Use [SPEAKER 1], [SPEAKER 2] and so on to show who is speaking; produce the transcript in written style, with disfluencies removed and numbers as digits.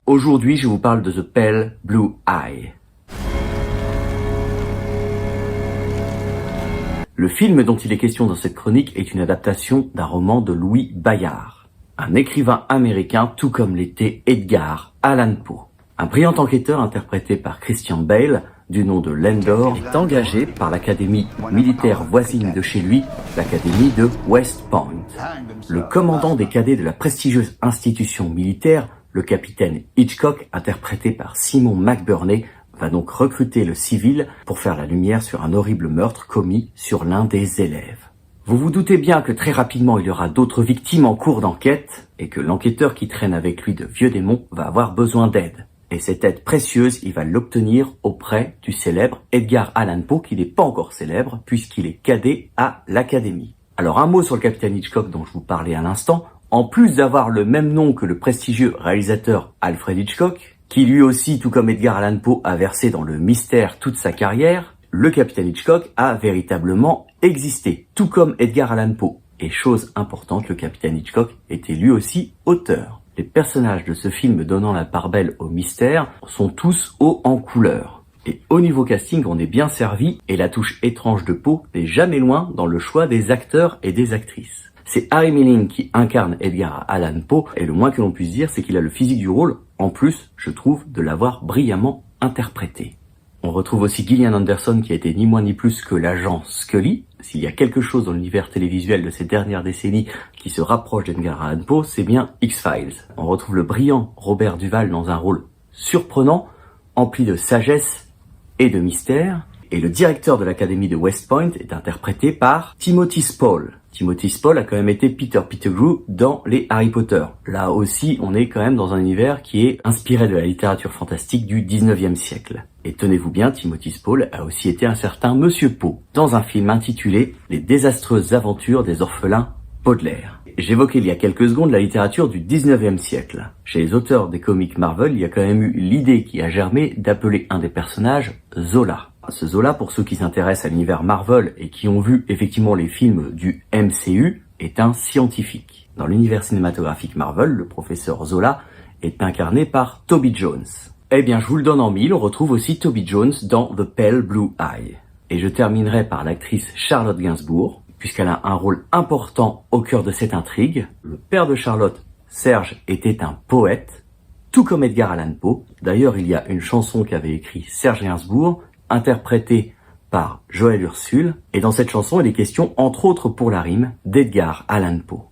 [SPEAKER 1] Aujourd'hui, je vous parle de The Pale Blue Eye. Le film dont il est question dans cette chronique est une adaptation d'un roman de Louis Bayard, un écrivain américain tout comme l'était Edgar Allan Poe. Un brillant enquêteur interprété par Christian Bale, du nom de Lendor, est engagé par l'académie militaire voisine de chez lui, l'académie de West Point. Le commandant des cadets de la prestigieuse institution militaire, le capitaine Hitchcock, interprété par Simon McBurney, va donc recruter le civil pour faire la lumière sur un horrible meurtre commis sur l'un des élèves. Vous vous doutez bien que très rapidement il y aura d'autres victimes en cours d'enquête et que l'enquêteur qui traîne avec lui de vieux démons va avoir besoin d'aide. Et cette aide précieuse, il va l'obtenir auprès du célèbre Edgar Allan Poe, qui n'est pas encore célèbre puisqu'il est cadet à l'académie. Alors un mot sur le capitaine Hitchcock dont je vous parlais à l'instant. En plus d'avoir le même nom que le prestigieux réalisateur Alfred Hitchcock, qui lui aussi, tout comme Edgar Allan Poe, a versé dans le mystère toute sa carrière, le capitaine Hitchcock a véritablement existé, tout comme Edgar Allan Poe. Et chose importante, le capitaine Hitchcock était lui aussi auteur. Les personnages de ce film donnant la part belle au mystère sont tous hauts en couleur. Et au niveau casting, on est bien servi et la touche étrange de Poe n'est jamais loin dans le choix des acteurs et des actrices. C'est Harry Melling qui incarne Edgar Allan Poe et le moins que l'on puisse dire, c'est qu'il a le physique du rôle, en plus, je trouve, de l'avoir brillamment interprété. On retrouve aussi Gillian Anderson qui a été ni moins ni plus que l'agent Scully. S'il y a quelque chose dans l'univers télévisuel de ces dernières décennies qui se rapproche d'Edgar Allan Poe, c'est bien X-Files. On retrouve le brillant Robert Duvall dans un rôle surprenant, empli de sagesse et de mystère. Et le directeur de l'académie de West Point est interprété par Timothy Spall. Timothy Spall a quand même été Peter Pettigrew dans les Harry Potter. Là aussi, on est quand même dans un univers qui est inspiré de la littérature fantastique du 19e siècle. Et tenez-vous bien, Timothy Spall a aussi été un certain Monsieur Poe, dans un film intitulé « Les désastreuses aventures des orphelins Baudelaire ». J'évoquais il y a quelques secondes la littérature du 19e siècle. Chez les auteurs des comics Marvel, il y a quand même eu l'idée qui a germé d'appeler un des personnages Zola. Ce Zola, pour ceux qui s'intéressent à l'univers Marvel et qui ont vu effectivement les films du MCU, est un scientifique. Dans l'univers cinématographique Marvel, le professeur Zola est incarné par Toby Jones. Eh bien, je vous le donne en mille, on retrouve aussi Toby Jones dans The Pale Blue Eye. Et je terminerai par l'actrice Charlotte Gainsbourg, puisqu'elle a un rôle important au cœur de cette intrigue. Le père de Charlotte, Serge, était un poète, tout comme Edgar Allan Poe. D'ailleurs, il y a une chanson qu'avait écrite Serge Gainsbourg, interprétée par Joël Ursule, et dans cette chanson, il est question, entre autres pour la rime, d'Edgar Allan Poe.